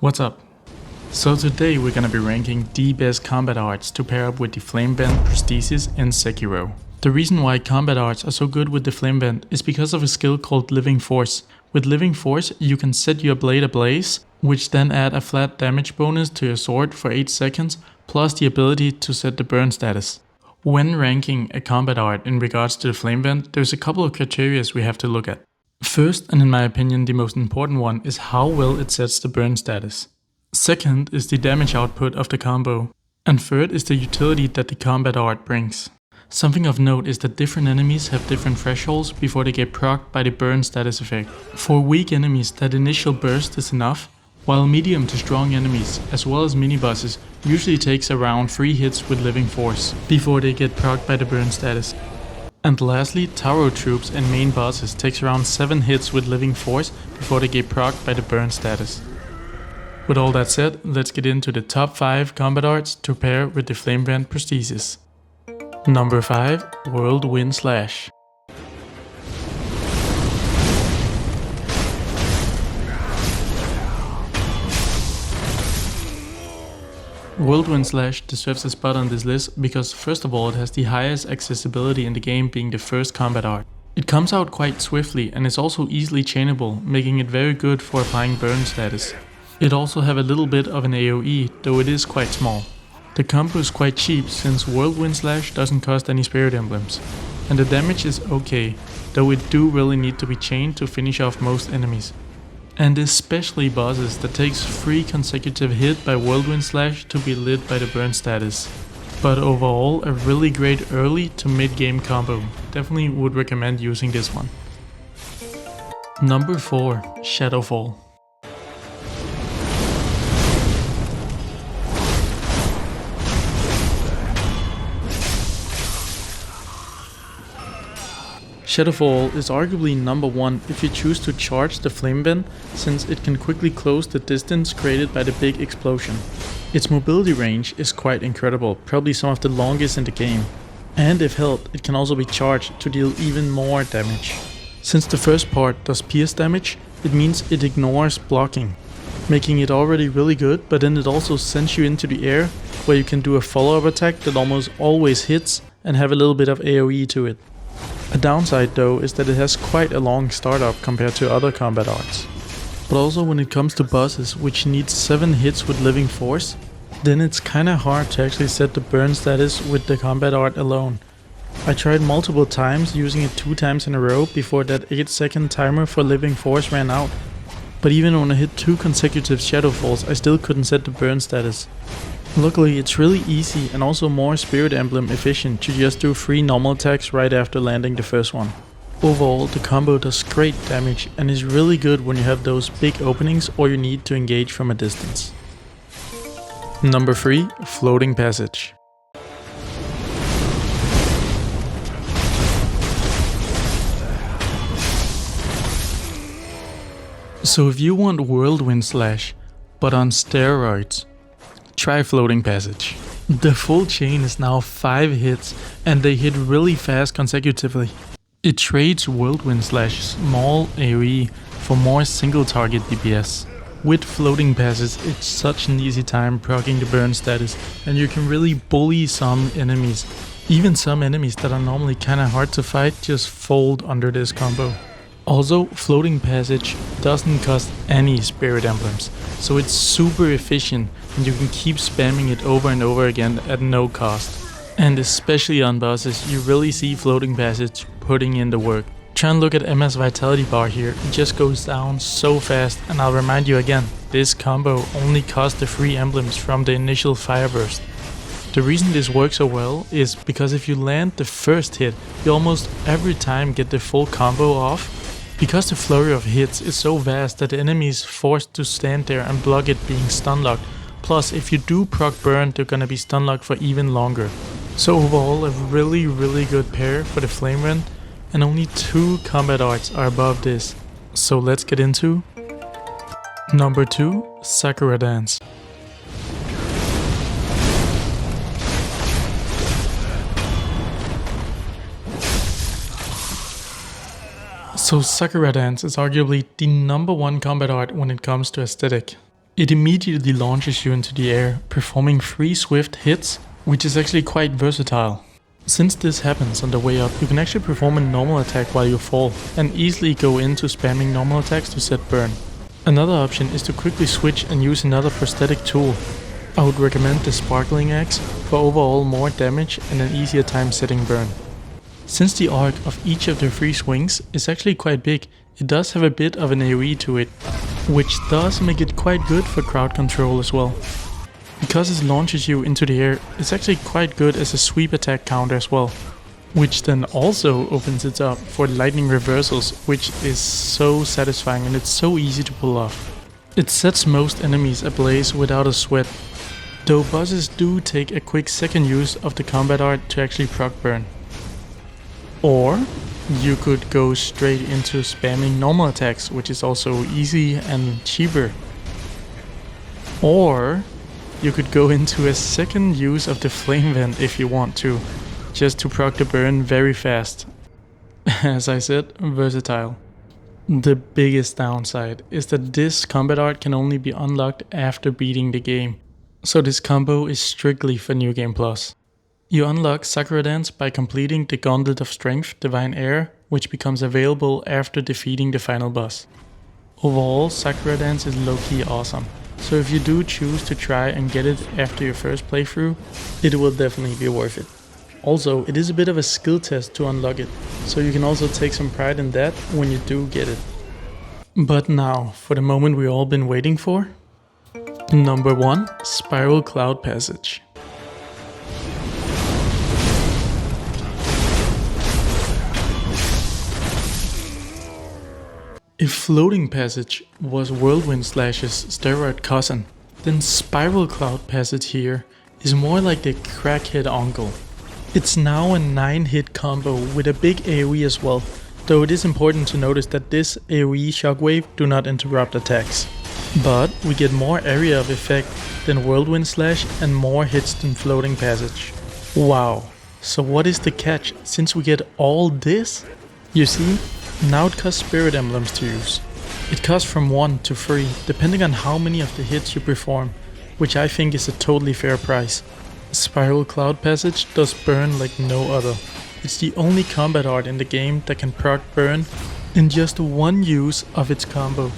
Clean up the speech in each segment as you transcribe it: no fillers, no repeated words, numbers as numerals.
What's up? So today we're gonna be ranking the best combat arts to pair up with the Flame Bend prosthesis in Sekiro. The reason why combat arts are so good with the Flame Bend is because of a skill called Living Force. With Living Force you can set your blade ablaze, which then add a flat damage bonus to your sword for 8 seconds, plus the ability to set the burn status. When ranking a combat art in regards to the Flame Bend, there's a couple of criteria we have to look at. First, and in my opinion the most important one, is how well it sets the burn status. Second is the damage output of the combo. And third is the utility that the combat art brings. Something of note is that different enemies have different thresholds before they get procced by the burn status effect. For weak enemies that initial burst is enough, while medium to strong enemies, as well as mini-bosses, usually takes around 3 hits with Living Force before they get procced by the burn status. And lastly, Taro troops and main bosses takes around 7 hits with Living Force before they get procced by the burn status. With all that said, let's get into the top 5 combat arts to pair with the Flame Bend prosthesis. Number 5, Whirlwind Slash. Whirlwind Slash deserves a spot on this list because first of all it has the highest accessibility in the game, being the first combat art. It comes out quite swiftly and is also easily chainable, making it very good for applying burn status. It also have a little bit of an AoE, though it is quite small. The combo is quite cheap since Whirlwind Slash doesn't cost any spirit emblems. And the damage is okay, though it do really need to be chained to finish off most enemies. And especially bosses that takes 3 consecutive hits by Whirlwind Slash to be lit by the burn status. But overall a really great early to mid game combo. Definitely would recommend using this one. Number 4, Shadowfall. Shadowfall is arguably number 1 if you choose to charge the Flame Bend, since it can quickly close the distance created by the big explosion. Its mobility range is quite incredible, probably some of the longest in the game. And if held, it can also be charged to deal even more damage. Since the first part does pierce damage, it means it ignores blocking, making it already really good, but then it also sends you into the air, where you can do a follow-up attack that almost always hits and have a little bit of AoE to it. A downside though is that it has quite a long startup compared to other combat arts. But also when it comes to bosses which need 7 hits with Living Force, then it's kinda hard to actually set the burn status with the combat art alone. I tried multiple times using it 2 times in a row before that 8-second timer for Living Force ran out. But even when I hit 2 consecutive Shadowfalls I still couldn't set the burn status. Luckily it's really easy and also more spirit emblem efficient to just do 3 normal attacks right after landing the first one. Overall the combo does great damage and is really good when you have those big openings or you need to engage from a distance. Number 3, Floating Passage. So if you want Whirlwind Slash, but on steroids, try Floating Passage. The full chain is now 5 hits and they hit really fast consecutively. It trades Whirlwind Slash small AoE for more single target DPS. With Floating Passage it's such an easy time proccing the burn status and you can really bully some enemies. Even some enemies that are normally kinda hard to fight just fold under this combo. Also, Floating Passage doesn't cost any spirit emblems, so it's super efficient and you can keep spamming it over and over again at no cost. And especially on bosses, you really see Floating Passage putting in the work. Try and look at Emma's vitality bar here, it just goes down so fast, and I'll remind you again, this combo only cost the 3 emblems from the initial fire burst. The reason this works so well is because if you land the first hit, you almost every time get the full combo off. Because the flurry of hits is so vast that the enemy is forced to stand there and block it being stun locked. Plus if you do proc burn, they're gonna be stun locked for even longer. So overall a really good pair for the Flame Bend, and only 2 combat arts are above this. So let's get into number 2, Sakura Dance. So Sakura Dance is arguably the number 1 combat art when it comes to aesthetic. It immediately launches you into the air, performing 3 swift hits, which is actually quite versatile. Since this happens on the way up, you can actually perform a normal attack while you fall, and easily go into spamming normal attacks to set burn. Another option is to quickly switch and use another prosthetic tool. I would recommend the sparkling axe for overall more damage and an easier time setting burn. Since the arc of each of the 3 swings is actually quite big, it does have a bit of an AoE to it, which does make it quite good for crowd control as well. Because it launches you into the air, it's actually quite good as a sweep attack counter as well, which then also opens it up for lightning reversals, which is so satisfying and it's so easy to pull off. It sets most enemies ablaze without a sweat, though bosses do take a quick second use of the combat art to actually proc burn. Or you could go straight into spamming normal attacks, which is also easy and cheaper. Or you could go into a second use of the flame vent if you want to, just to proc the burn very fast. As I said, versatile. The biggest downside is that this combat art can only be unlocked after beating the game, so this combo is strictly for New Game Plus. You unlock Sakura Dance by completing the Gauntlet of Strength Divine Air, which becomes available after defeating the final boss. Overall, Sakura Dance is low-key awesome, so if you do choose to try and get it after your first playthrough, it will definitely be worth it. Also, it is a bit of a skill test to unlock it, so you can also take some pride in that when you do get it. But now, for the moment we've all been waiting for. Number 1, Spiral Cloud Passage. If Floating Passage was Whirlwind Slash's steroid cousin, then Spiral Cloud Passage here is more like the crackhead uncle. It's now a 9-hit combo with a big AoE as well, though it is important to notice that this AoE shockwave do not interrupt attacks. But we get more area of effect than Whirlwind Slash and more hits than Floating Passage. Wow, so what is the catch since we get all this? You see? Now it costs spirit emblems to use. It costs from 1 to 3, depending on how many of the hits you perform, which I think is a totally fair price. Spiral Cloud Passage does burn like no other. It's the only combat art in the game that can proc burn in just one use of its combo.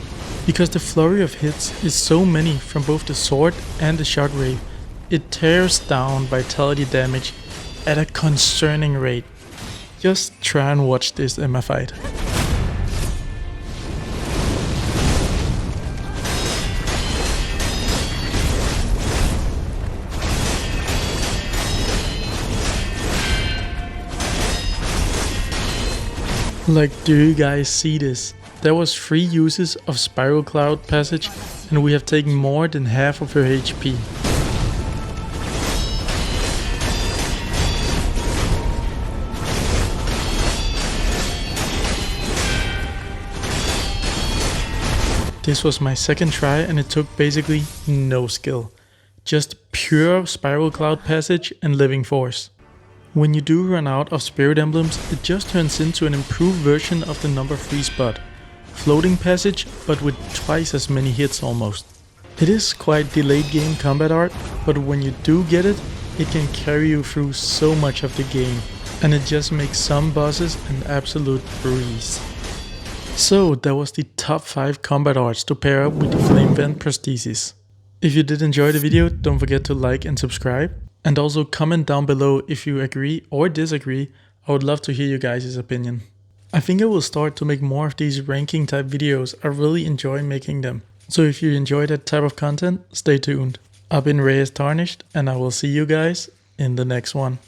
Because the flurry of hits is so many from both the sword and the shockwave, it tears down vitality damage at a concerning rate. Just try and watch this Emma fight. Like, do you guys see this? There was 3 uses of Spiral Cloud Passage and we have taken more than half of her HP. This was my second try and it took basically no skill. Just pure Spiral Cloud Passage and Living Force. When you do run out of spirit emblems, it just turns into an improved version of the number 3 spot. Floating Passage, but with twice as many hits almost. It is quite delayed game combat art, but when you do get it, it can carry you through so much of the game, and it just makes some bosses an absolute breeze. So that was the top 5 combat arts to pair up with the Flame Vent prosthesis. If you did enjoy the video, don't forget to like and subscribe. And also comment down below if you agree or disagree. I would love to hear you guys' opinion. I think I will start to make more of these ranking type videos. I really enjoy making them. So if you enjoy that type of content, stay tuned. I've been Reyes Tarnished and I will see you guys in the next one.